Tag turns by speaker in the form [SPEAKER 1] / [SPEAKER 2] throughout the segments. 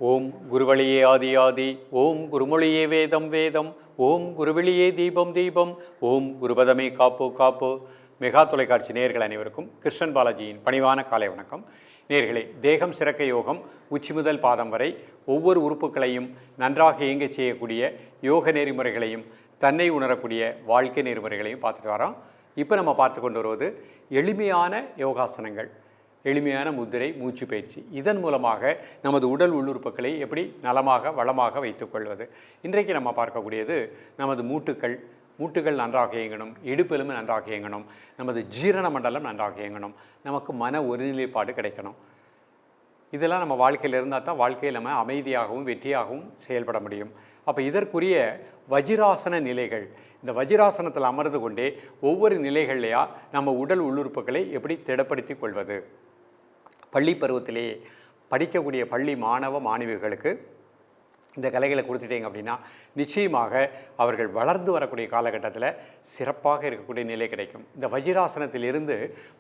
[SPEAKER 1] ஓம் குருவழியே ஆதி ஆதி, ஓம் குருமொழியே வேதம் வேதம், ஓம் குருவெளியே தீபம் தீபம், ஓம் குருபதமே காப்போ காப்போ. மெகா தொலைக்காட்சி நேயர்கள் அனைவருக்கும் கிருஷ்ணன் பாலாஜியின் பணிவான காலை வணக்கம். நேயர்களே, தேகம் சிறக்க யோகம் உச்சி முதல் பாதம் வரை ஒவ்வொரு உறுப்புகளையும் நன்றாக இயங்கச் செய்யக்கூடிய யோக நெறிமுறைகளையும் தன்னை உணரக்கூடிய வாழ்க்கை நெறிமுறைகளையும் பார்த்துட்டு வரோம். இப்போ நம்ம பார்த்து கொண்டு வருவது எளிமையான யோகாசனங்கள், எளிமையான முத்திரை, மூச்சு பயிற்சி. இதன் மூலமாக நமது உடல் உள்ளுறுப்புகளை எப்படி நலமாக வளமாக வைத்துக்கொள்வது. இன்றைக்கு நம்ம பார்க்கக்கூடியது நமது மூட்டுகள் நன்றாக இயங்கணும், இடுப்பெலும்பு நன்றாக இயங்கணும், நமது ஜீரண மண்டலம் நன்றாக இயங்கணும், நமக்கு மன ஒருநிலைப்பாடு கிடைக்கணும். இதெல்லாம் நம்ம வாழ்க்கையில் இருந்தால் தான் வாழ்க்கையில் நம்ம அமைதியாகவும் வெற்றியாகவும் செயல்பட முடியும். அப்போ இதற்குரிய வஜிராசன நிலைகள், இந்த வஜிராசனத்தில் அமர்ந்து கொண்டே ஒவ்வொரு நிலைகள்லையா நம்ம உடல் உள்ளுறுப்புகளை எப்படி திடப்படுத்தி கொள்வது. பள்ளி பருவத்திலேயே படிக்கக்கூடிய பள்ளி மாணவ மாணவிகளுக்கு இந்த கலைகளை கொடுத்துட்டீங்க அப்படின்னா நிச்சயமாக அவர்கள் வளர்ந்து வரக்கூடிய காலகட்டத்தில் சிறப்பாக இருக்கக்கூடிய நிலை கிடைக்கும். இந்த வஜிராசனத்திலிருந்து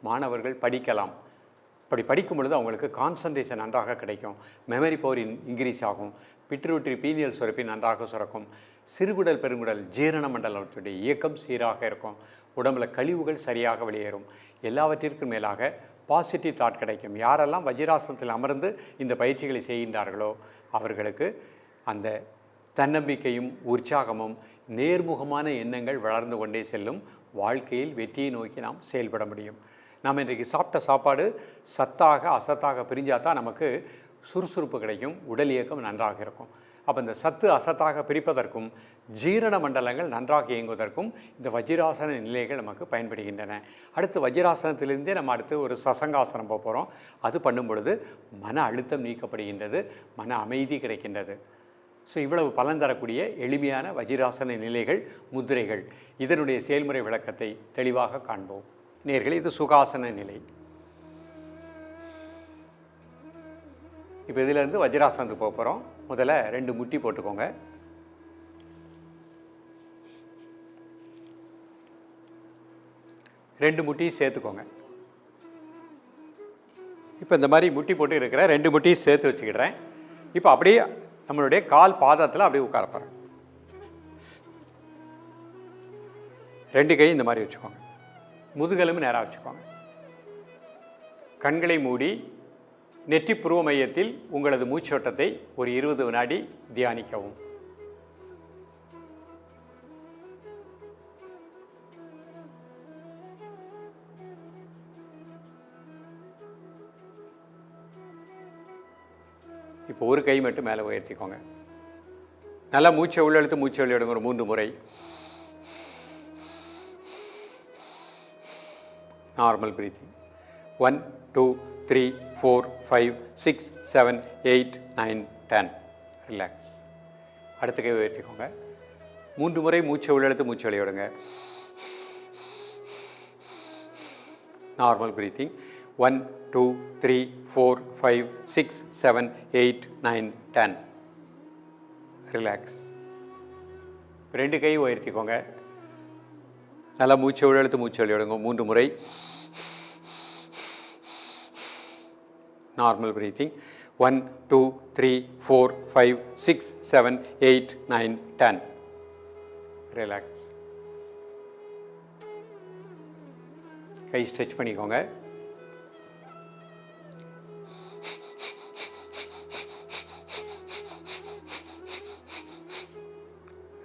[SPEAKER 1] மாணவர்கள் படிக்கலாம். அப்படி படிக்கும் பொழுது அவங்களுக்கு கான்சன்ட்ரேஷன் நன்றாக கிடைக்கும், மெமரி பவர் இன்க்ரீஸ் ஆகும், பிட்ரூட்ரி பீனியல் சுரப்பி நன்றாக சுரக்கும், சிறுகுடல் பெருங்குடல் ஜீரண மண்டலத்துடைய இயக்கம் சீராக இருக்கும், உடம்புல கழிவுகள் சரியாக வெளியேறும், எல்லாவற்றிற்கும் மேலாக பாசிட்டிவ் தாட் கிடைக்கும். யாரெல்லாம் வஜிராசனத்தில் அமர்ந்து இந்த பயிற்சிகளை செய்கின்றார்களோ அவர்களுக்கு அந்த தன்னம்பிக்கையும் உற்சாகமும் நேர்முகமான எண்ணங்கள் வளர்ந்து கொண்டே செல்லும். வாழ்க்கையில் வெற்றியை நோக்கி நாம் செயல்பட முடியும். நாம் இன்றைக்கு சாப்பிட்ட சாப்பாடு சத்தாக அசத்தாக பிரிஞ்சால் தான் நமக்கு சுறுசுறுப்பு கிடைக்கும், உடல் இயக்கம் நன்றாக இருக்கும். அப்போ இந்த சத்து அசத்தாக பிரிப்பதற்கும் ஜீரண மண்டலங்கள் நன்றாக இயங்குவதற்கும் இந்த வஜிராசன நிலைகள் நமக்கு பயன்படுகின்றன. அடுத்து வஜிராசனத்திலிருந்தே நம்ம அடுத்து ஒரு சசங்காசனம் போக போகிறோம். அது பண்ணும் பொழுது மன அழுத்தம் நீக்கப்படுகின்றது, மன அமைதி கிடைக்கின்றது. ஸோ இவ்வளவு பலன் தரக்கூடிய எளிமையான வஜிராசன நிலைகள், முத்திரைகள், இதனுடைய செயல்முறை விளக்கத்தை தெளிவாக காண்போம். நேயர்களே, இது சுகாசன நிலை. இப்போ இதிலேருந்து வஜ்ராசனத்துக்கு போக போகிறோம். முதல்ல 2 முட்டி போட்டுக்கோங்க. ரெண்டு முட்டியும் சேர்த்துக்கோங்க. இப்போ இந்த மாதிரி முட்டி போட்டு இருக்கிற 2 முட்டியும் சேர்த்து வச்சுக்கிடுறேன். இப்போ அப்படியே நம்மளுடைய கால் பாதத்தில் அப்படியே உட்கார போகிறேன். 2 கை இந்த மாதிரி வச்சுக்கோங்க. முதுகெலும்பு நேராக வச்சுக்கோங்க. கண்களை மூடி நெற்றி புருவ மையத்தில் உங்களது மூச்சோட்டத்தை ஒரு 20 வினாடி தியானிக்கவும். இப்போ ஒரு கை மட்டும் மேலே உயர்த்திக்கோங்க. நல்லா மூச்சை உள்ளெழுத்து மூச்சை வெளியிடுங்க ஒரு 3 முறை. Normal breathing. 1 2 3 4 5 6 7 8 9 10. ரிலாக்ஸ். அடுத்த கை உயர்த்திக்கோங்க. 3 முறை மூச்சை உள்ளெழுத்து மூச்சை வெளியிடுங்க. Normal breathing. 1 2 3 4 5 6 7 8 9 10. ரிலாக்ஸ். 2 கை உயர்த்திக்கோங்க. நல்லா மூச்சை உள்ளெழுத்து மூச்சை வெளியிடுங்க 3 முறை. Normal breathing. 1 2 3 4 5 6 7 8 9 10. ரிலாக்ஸ். கை ஸ்ட்ரெச் பண்ணிக்கோங்க.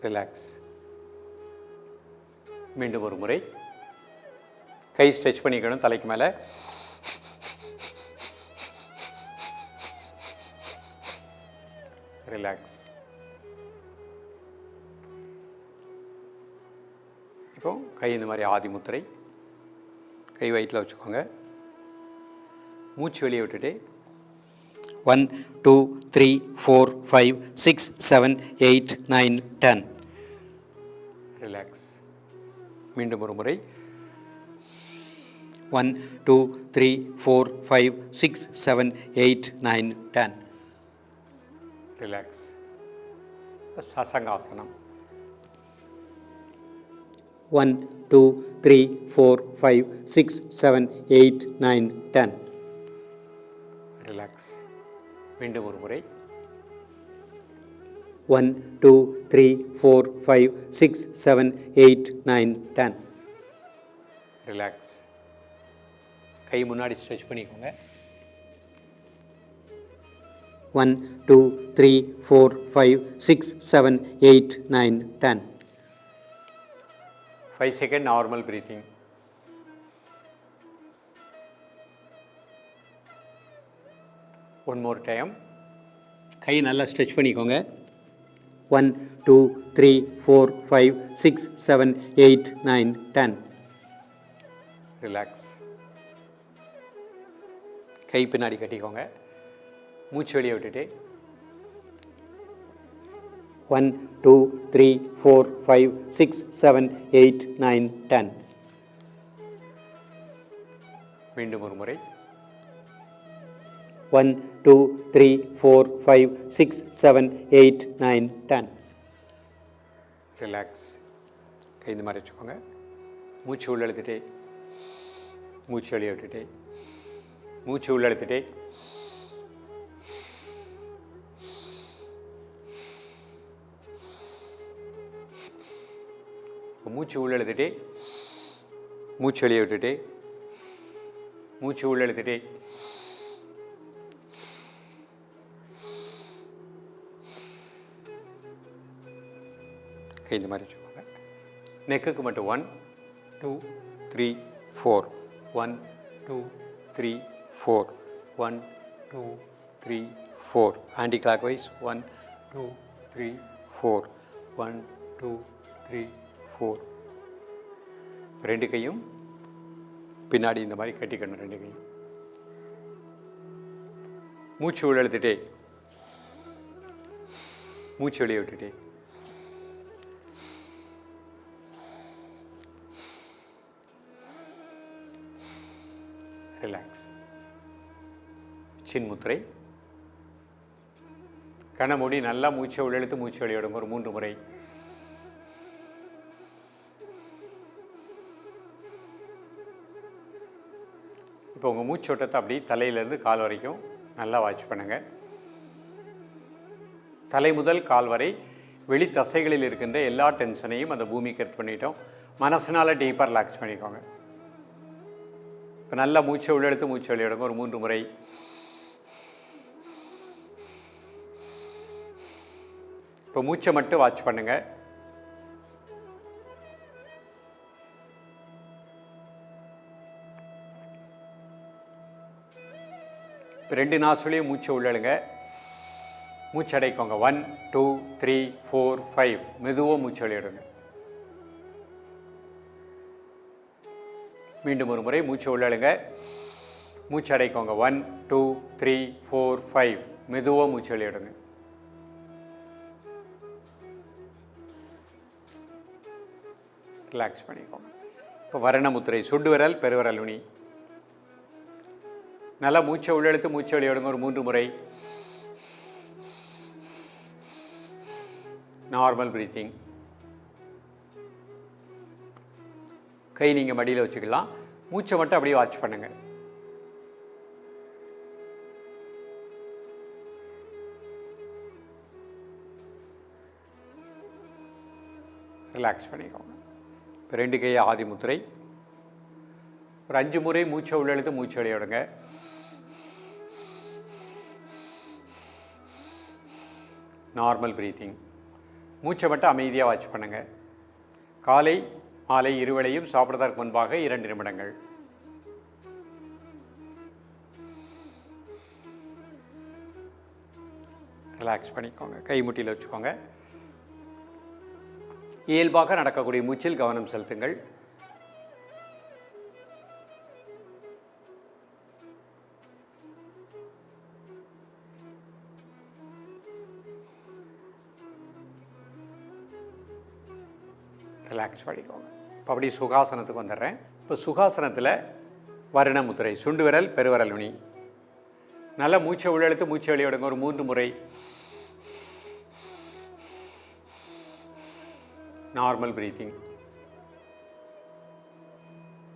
[SPEAKER 1] ரிலாக்ஸ். மீண்டும் ஒரு முறை கை ஸ்ட்ரெச் பண்ணிக்கணும் தலைக்கு மேலே. ரிலாக்ஸ். இப்போ கை இந்த மாதிரி ஆதி முத்திரை, கை வயிற்றில் வச்சுக்கோங்க. மூச்சு வெளியே விட்டுட்டு 1 2 3 4 5 6 7 8 9 10. ரிலாக்ஸ். மீண்டும் ஒரு முறை 1 2 3 4 5 6 7 8 9 10. ரிலாக்ஸ். சசங்காசனம். 1 2 3 4 5 6 7 8 9 10. ரிலாக்ஸ். மீண்டும் ஒரு முறை 1 2 3 4 5 6 7 8 9 10. ரிலாக்ஸ். கை முன்னாடி ஸ்ட்ரெச் பண்ணிக்கோங்க. 1 2 3 4 5 6 7 8 9 10. 5 second normal breathing. One more time. கை நல்லா ஸ்ட்ரெச் பண்ணிக்கோங்க. 1 2 3 4 5 6 7 8 9 10. ரிலாக்ஸ். கை பின்னாடி கட்டிக்கோங்க. மூச்சு வெளியே விட்டுட்டு 1 2 3 4 5 6 7 8 9 10. மீண்டும் ஒரு முறை 1 2 3 4 5 6 7 8 9 10. ரிலாக்ஸ். கை இந்த மாதிரி வச்சுக்கோங்க. மூச்சு உள்ள இழுத்துட்டு மூச்சு வெளியே விட்டுட்டு மூச்சு உள்ள இழுத்துட்டு மூச்சு உள்ள இழுத்துட்டு மூச்சு வெளியே விட்டுட்டு மூச்சு உள்ள இழுத்துட்டு கை இந்த மாதிரி வச்சுக்கோங்க. நெக்குக்கு மட்டும் 1 2 3 4 1 2 3 4 1 2 3 4 ஆன்டி கிளாக் வைஸ் 1 2 3 4 1 2 3 4. ரெண்டு கையும் பின்னாடி இந்த மாதிரி கட்டிக்கணும். ரெண்டு கையும் மூச்சு உள்ள இழுத்துட்டே மூச்சு வெளியே விட்டுட்டே ரிலாக்ஸ். சின்முத்திரை. கண்ணை மூடி நல்லா மூச்சை உள்ளெழுத்து மூச்சு வெளியிடுங்க ஒரு 3 முறை. இப்போ உங்கள் மூச்சோட்டத்தை அப்படி தலையிலேருந்து கால் வரைக்கும் நல்லா வாட்ச் பண்ணுங்கள். தலை முதல் கால் வரை வெளி தசைகளில் இருக்கின்ற எல்லா டென்ஷனையும் அந்த பூமிக்கு எடுத்து பண்ணிட்டோம். மனசினால் டீப்பாக ரிலாக்ஸ் பண்ணிக்கோங்க. இப்போ நல்லா மூச்சை உள்ளெடுத்து மூச்சு வெளியிடுங்க ஒரு 3 முறை. இப்போ மூச்சை மட்டும் வாட்ச் பண்ணுங்கள். இப்போ 2 நாசுலையும் மூச்சை உள்ளழுங்க. மூச்சு அடைக்கோங்க. 1 2 3 4 5 மெதுவாக மூச்சு வெளியிடுங்க. மீண்டும் ஒரு முறை மூச்சு உள்ளழுங்க. மூச்சு அடைக்கோங்க. 1 2 3 4 5 மெதுவாக மூச்சு வெளியிடுங்க. ரிலாக்ஸ் பண்ணிக்கோங்க. இப்போ வரண முத்திரை. சுண்டு விரல் பெருவிரல் நுனி. நல்லா மூச்சை உள்ளெழுத்து மூச்சு வெளியிடுங்க ஒரு 3 முறை. Normal breathing. கை நீங்கள் மடியில் வச்சுக்கலாம். மூச்சை மட்டும் அப்படியே வாட்ச் பண்ணுங்க. ரிலாக்ஸ் பண்ணிக்கோங்க. இப்போ 2 கையை ஆதி முத்திரை. ஒரு 5 முறை மூச்சை உள்ளெழுத்து மூச்சு வெளியிடுங்க. Normal breathing. மூச்சை மட்டும் அமைதியாக வாட்ச் பண்ணுங்கள். காலை மாலை இருவேளையும் சாப்பிட்றதற்கு முன்பாக 2 நிமிடங்கள். ரிலாக்ஸ் பண்ணிக்கோங்க. கை முட்டியில் வச்சுக்கோங்க. இயல்பாக நடக்கக்கூடிய மூச்சில் கவனம் செலுத்துங்கள். ரிலாக்ஸ் பண்ணிக்கோங்க. இப்போ அப்படி சுகாசனத்துக்கு வந்துடுறேன். இப்போ சுகாசனத்தில் வரண முத்திரை. சுண்டு விரல் பெருவிரல் நுனி. நல்லா மூச்சை உள்ளெழுத்து மூச்சை வெளியிடுங்க ஒரு 3 முறை. Normal breathing.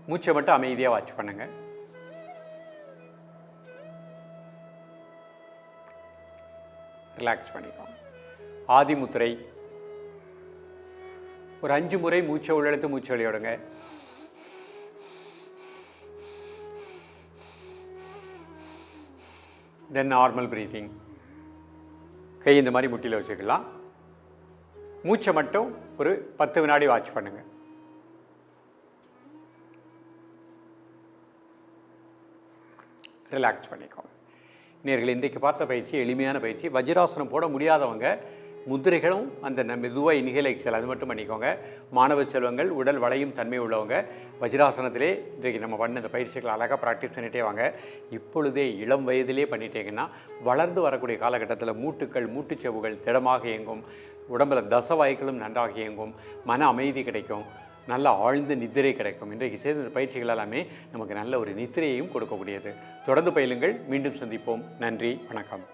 [SPEAKER 1] மூச்சை மட்டும் அமைதியாக வாட்ச் பண்ணுங்க. ரிலாக்ஸ் பண்ணிக்கோங்க. ஆதிமுத்திரை. ஒரு 5 முறை மூச்சை உள்ளெழுத்து மூச்சு வெளியிடுங்க. தென் நார்மல் ப்ரீத்திங். கை இந்த மாதிரி முட்டியில் வச்சுக்கலாம். மூச்சை மட்டும் ஒரு 10 வினாடி வாட்ச் பண்ணுங்கள். ரிலாக்ஸ் பண்ணிக்கோங்க. நேயர்களே, இன்றைக்கு பார்த்த பயிற்சி எளிமையான பயிற்சி. வஜ்ராசனம் போட முடியாதவங்க முதிரைகளும் அந்த மெதுவாக இன்ஹேல் எக்ஸல் அது மட்டும் பண்ணிக்கோங்க. மாணவ செல்வங்கள், உடல் வளையும் தன்மை உள்ளவங்க வஜ்ராசனத்திலே இன்றைக்கு நம்ம பண்ண இந்த பயிற்சிகளை அழகாக ப்ராக்டிஸ் பண்ணிகிட்டே வாங்க. இப்பொழுதே இளம் வயதிலே பண்ணிட்டீங்கன்னா வளர்ந்து வரக்கூடிய காலகட்டத்தில் மூட்டுக்கள், மூட்டுச்செவுகள் திடமாக இயங்கும், உடம்பில் தசவாய்களும் நன்றாக இயங்கும், மன அமைதி கிடைக்கும், நல்ல ஆழ்ந்த நித்திரை கிடைக்கும். இன்றைக்கு செய்த இந்த பயிற்சிகள் எல்லாமே நமக்கு நல்ல ஒரு நித்திரையையும் கொடுக்கக்கூடியது. தொடர்ந்து பயிலுங்கள். மீண்டும் சந்திப்போம். நன்றி, வணக்கம்.